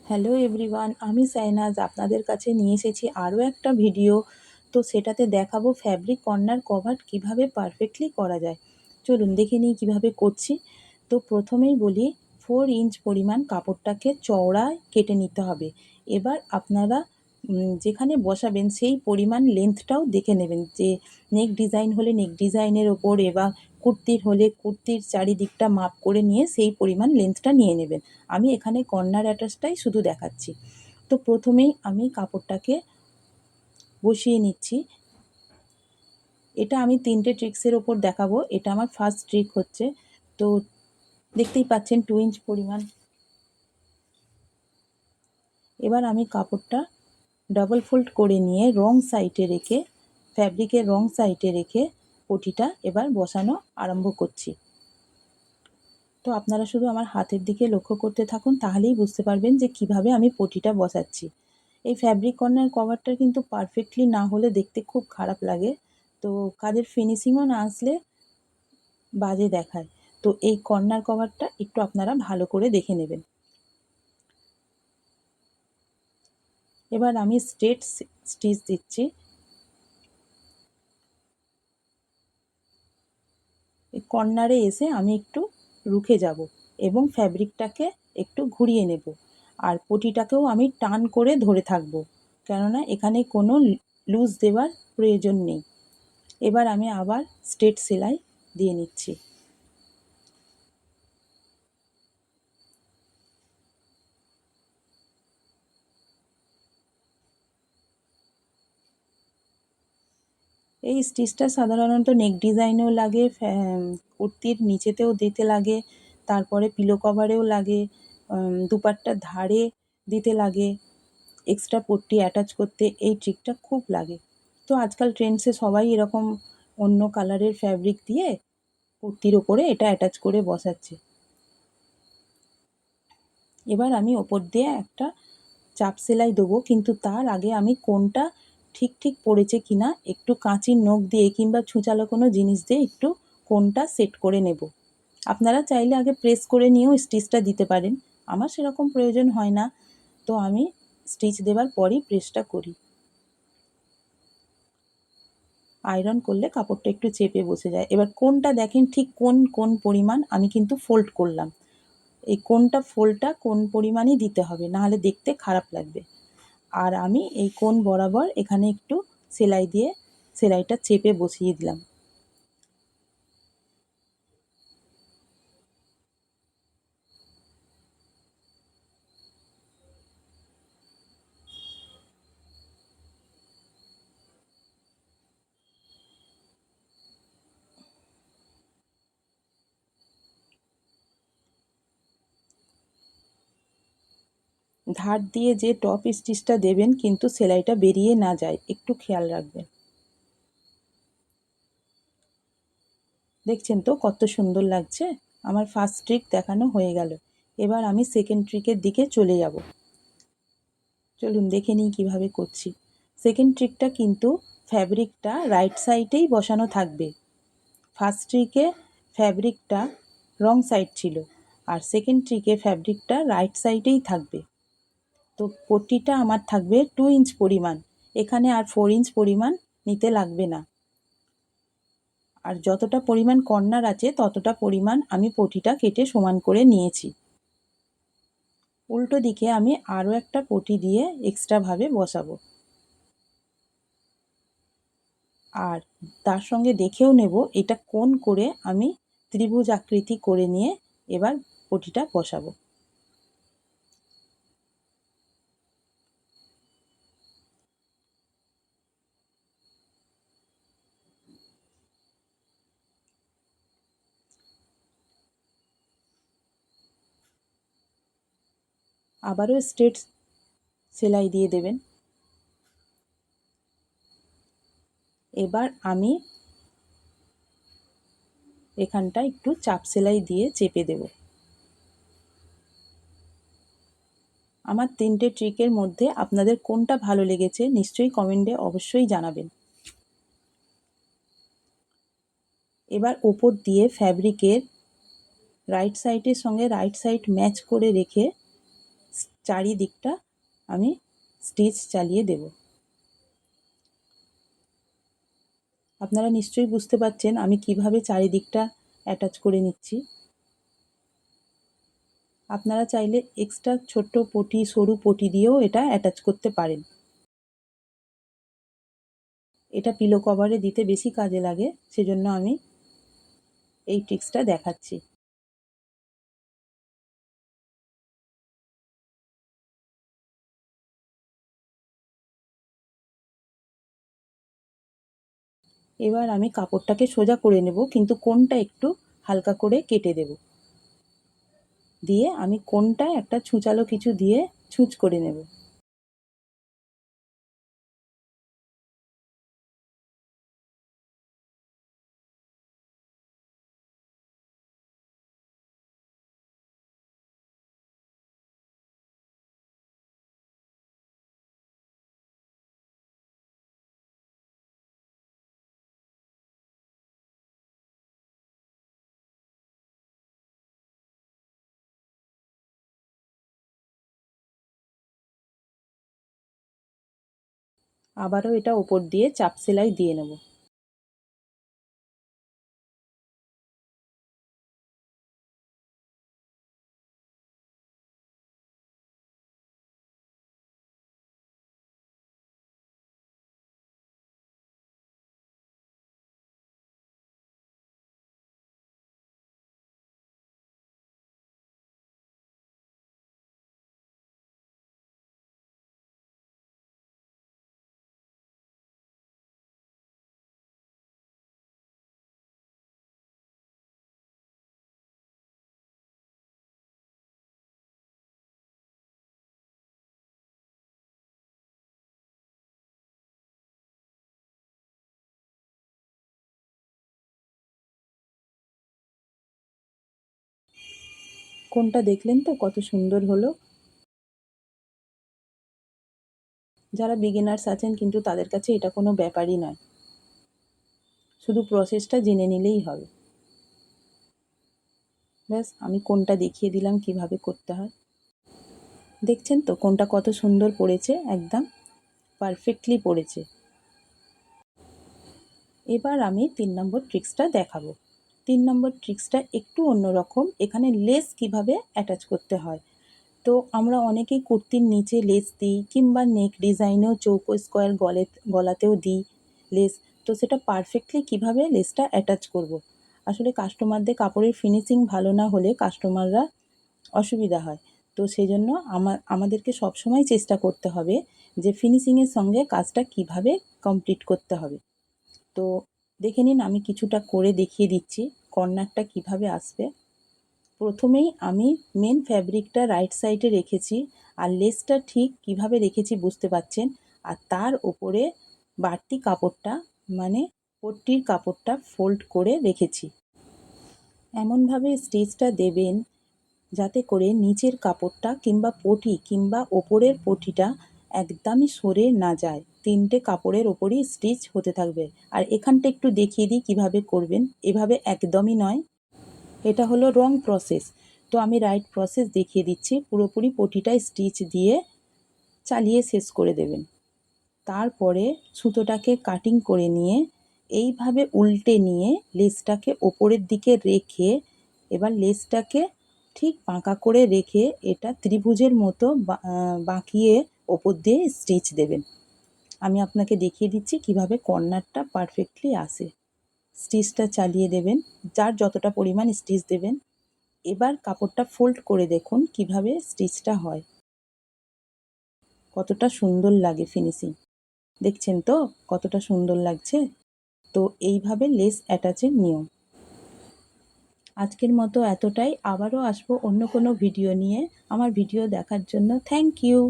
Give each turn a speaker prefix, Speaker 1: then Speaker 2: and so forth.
Speaker 1: Hello everyone, আমি সাইনাজ আপনাদের কাছে নিয়ে এসেছি আরও একটা ভিডিও। তো সেটাতে দেখাবো ফ্যাব্রিক কর্নার কভার কিভাবে পারফেক্টলি করা যায়। চলুন দেখে নিই কীভাবে করছি। তো প্রথমেই বলি, 4 ইঞ্চ পরিমাণ কাপড়টাকে চওড়ায় কেটে নিতে হবে। এবার আপনারা যেখানে বসাবেন সেই পরিমাণ লেন্থটাও দেখে নেবেন, যে নেক ডিজাইন হলে নেক ডিজাইনের ওপর, এবার কুর্তির হলে কুর্তির চারিদিকটা মাপ করে নিয়ে সেই পরিমাণ লেন্থটা নিয়ে নেবেন। আমি এখানে কর্নার অ্যাটাচটাই শুধু দেখাচ্ছি। তো প্রথমেই আমি কাপড়টাকে বসিয়ে নিচ্ছি। এটা আমি 3টে ট্রিক্সের ওপর দেখাবো। এটা আমার ফার্স্ট ট্রিক হচ্ছে। তো দেখতেই পাচ্ছেন 2 ইঞ্চ পরিমাণ। এবার আমি কাপড়টা ডাবল ফোল্ড করে নিয়ে রং সাইডে রেখে, ফ্যাব্রিকের রং সাইডে রেখে পটিটা এবার বসানো আরম্ভ করছি। তো আপনারা শুধু আমার হাতের দিকে লক্ষ্য করতে থাকুন, তাহলেই বুঝতে পারবেন যে কিভাবে আমি পটিটা বসাচ্ছি। এই ফ্যাব্রিক কর্নার কভারটা কিন্তু পারফেক্টলি না হলে দেখতে খুব খারাপ লাগে, তো কাজের ফিনিশিংও না আসলে বাজে দেখায়। তো এই কর্নার কভারটা একটু আপনারা ভালো করে দেখে নেবেন। এবার আমি স্ট্রেট স্টিচ দিচ্ছি। এই কর্নারে এসে আমি একটু রুখে যাব এবং ফ্যাব্রিকটাকে একটু ঘুরিয়ে নেব, আর পটিটাকেও আমি টান করে ধরে থাকব, কেননা এখানে কোনো লুজ দেওয়ার প্রয়োজন নেই। এবার আমি আবার স্ট্রেট সেলাই দিয়ে নিচ্ছি। এই স্টিচটা সাধারণত নেক ডিজাইনেও লাগে, কুর্তির নিচেতেও দিতে লাগে, তারপরে পিলো কভারেও লাগে, দুপাট্টার ধারে দিতে লাগে, এক্সট্রা পট্টি অ্যাটাচ করতে এই ট্রিকটা খুব লাগে। তো আজকাল ট্রেন্ডসে সবাই এরকম অন্য কালারের ফ্যাব্রিক দিয়ে কুর্তির ওপরে এটা অ্যাটাচ করে বসাচ্ছে। এবার আমি ওপর দিয়ে একটা চাপ সেলাই দেবো, কিন্তু তার আগে আমি কোনটা ঠিক পড়েছে কিনা একটু কাঁচির নখ দিয়ে কিংবা ছুঁচালো কোনো জিনিস দিয়ে একটু কোনটা সেট করে নেব। আপনারা চাইলে আগে প্রেস করে নিয়েও স্টিচটা দিতে পারেন, আমার সেরকম প্রয়োজন হয় না, তো আমি স্টিচ দেওয়ার পরই প্রেসটা করি। আয়রন করলে কাপড়টা একটু চেপে বসে যায়। এবার কোনটা দেখেন ঠিক কোন পরিমাণ আমি কিন্তু ফোল্ড করলাম, এই কোনটা ফোল্ডটা কোন পরিমাণই দিতে হবে, নাহলে দেখতে খারাপ লাগবে। আর আমি এই কোণ বরাবর এখানে একটু সেলাই দিয়ে সেলাইটা চেপে বসিয়ে দিলাম। ধার দিয়ে যে টপ স্টিচটা দেবেন কিন্তু সেলাইটা বেরিয়ে না যায়, একটু খেয়াল রাখবেন। দেখছেন তো কত সুন্দর লাগছে। আমার ফার্স্ট ট্রিক দেখানো হয়ে গেল। এবার আমি সেকেন্ড ট্রিকের দিকে চলে যাব। চলুন দেখে নিই কীভাবে করছি। সেকেন্ড ট্রিকটা কিন্তু ফ্যাব্রিকটা রাইট সাইডেই বসানো থাকবে। ফার্স্ট ট্রিকে ফ্যাব্রিকটা রং সাইড ছিল, আর সেকেন্ড ট্রিকে ফ্যাব্রিকটা রাইট সাইডেই থাকবে। তো পট্টিটা আমার থাকবে 2 ইঞ্চ পরিমাণ, এখানে আর 4 ইঞ্চ পরিমাণ নিতে লাগবে না। আর যতটা পরিমাণ কর্নার আছে ততটা পরিমাণ আমি পটিটা কেটে সমান করে নিয়েছি। উল্টো দিকে আমি আরও একটা পটি দিয়ে এক্সট্রাভাবে বসাবো, আর তার সঙ্গে দেখেও নেব এটা কোণ করে আমি ত্রিভুজ আকৃতি করে নিয়ে এবার পটিটা বসাবো। আবারও স্ট্রেট সেলাই দিয়ে দেবেন। এবার আমি এখানটা একটু চাপ সেলাই দিয়ে চেপে দেব। আমার 3টে ট্রিকের মধ্যে আপনাদের কোনটা ভালো লেগেছে নিশ্চয়ই কমেন্টে অবশ্যই জানাবেন। এবার ওপর দিয়ে ফ্যাব্রিকের রাইট সাইডের সঙ্গে রাইট সাইড ম্যাচ করে রেখে চারিদিকটা আমি স্টিচ চালিয়ে দেব। আপনারা নিশ্চয়ই বুঝতে পারছেন আমি কিভাবে চারিদিকটা অ্যাটাচ করে নিচ্ছি। আপনারা চাইলে এক্সট্রা ছোট্ট পটি, সরু পটি দিয়েও এটা অ্যাটাচ করতে পারেন। এটা পিলো কভারে দিতে বেশি কাজে লাগে, সেজন্য আমি এই ট্রিক্সটা দেখাচ্ছি। এবার আমি কাপড়টাকে সোজা করে নেব, কিন্তু কোণটা একটু হালকা করে কেটে দেব। দিয়ে আমি কোণটায় একটা ছুঁচালো কিছু দিয়ে ছুঁচ করে নেব। আবারও এটা ওপর দিয়ে চাপ সেলাই দিয়ে নেব। কোণটা দেখলেন তো কত সুন্দর হলো। যারা বিগিনার্স আছেন কিন্তু তাদের কাছে এটা কোনো ব্যাপারই নয়, শুধু প্রসেসটা জেনে নিলেই হবে। ব্যাস আমি কোণটা দেখিয়ে দিলাম কিভাবে করতে হয়। দেখছেন তো কোণটা কত সুন্দর পড়েছে, একদম পারফেক্টলি পড়েছে। এবার আমি 3 নম্বর ট্রিক্সটা দেখাবো। 3 নম্বর ট্রিক্সটা একটু অন্যরকম। এখানে লেস কিভাবে অ্যাটাচ করতে হয়। তো আমরা অনেকেই কুর্তির নিচে লেস দিই, কিংবা নেক ডিজাইনেও চৌকো স্কোয়ার গলাতেও দিই লেস। তো সেটা পারফেক্টলি কিভাবে লেসটা অ্যাটাচ করব। আসলে কাস্টমারদের কাপড়ের ফিনিশিং ভালো না হলে কাস্টমাররা অসুবিধা হয়। তো সেজন্য আমাদেরকে সবসময় চেষ্টা করতে হবে যে ফিনিশিংয়ের সঙ্গে কাজটা কিভাবে কমপ্লিট করতে হবে। তো দেখে নিন আমি কিছুটা করে দেখিয়ে দিচ্ছি কর্নারটা কিভাবে আসবে। প্রথমেই আমি মেন ফ্যাব্রিকটা রাইট সাইডে রেখেছি, আর লেসটা ঠিক কিভাবে রেখেছি বুঝতে পারছেন। আর তার ওপরে বাড়তি কাপড়টা, মানে পট্টির কাপড়টা ফোল্ড করে রেখেছি। এমনভাবে স্টিচটা দেবেন যাতে করে নিচের কাপড়টা কিংবা পটি কিংবা ওপরের পটিটা একদমই সরে না যায়। 3টে কাপড়ের ওপরই স্টিচ হতে থাকবে। আর এখানটা একটু দেখিয়ে দিই কীভাবে করবেন। এভাবে একদমই নয়, এটা হলো রং প্রসেস। তো আমি রাইট প্রসেস দেখিয়ে দিচ্ছি। পুরোপুরি পটিটায় স্টিচ দিয়ে চালিয়ে শেষ করে দেবেন। তারপরে সুতোটাকে কাটিং করে নিয়ে এইভাবে উল্টে নিয়ে লেসটাকে ওপরের দিকে রেখে, এবার লেসটাকে ঠিক বাঁকা করে রেখে এটা ত্রিভুজের মতো বাঁকিয়ে ওপর দিয়ে স্টিচ দেবেন। আমি আপনাকে দেখিয়ে দিচ্ছি কিভাবে কর্নারটা পারফেক্টলি আসে। স্টিচটা চালিয়ে দেবেন, যার যতটা পরিমাণ স্টিচ দেবেন। এবার কাপড়টা ফোল্ড করে দেখুন কিভাবে স্টিচটা হয়, কতটা সুন্দর লাগে ফিনিশিং। দেখছেন তো কতটা সুন্দর লাগছে। তো এইভাবে লেস অ্যাটাচের নিয়ম। আজকের মতো এতটাই। আবারও আসবো অন্য কোনো ভিডিও নিয়ে। আমার ভিডিও দেখার জন্য থ্যাংক ইউ।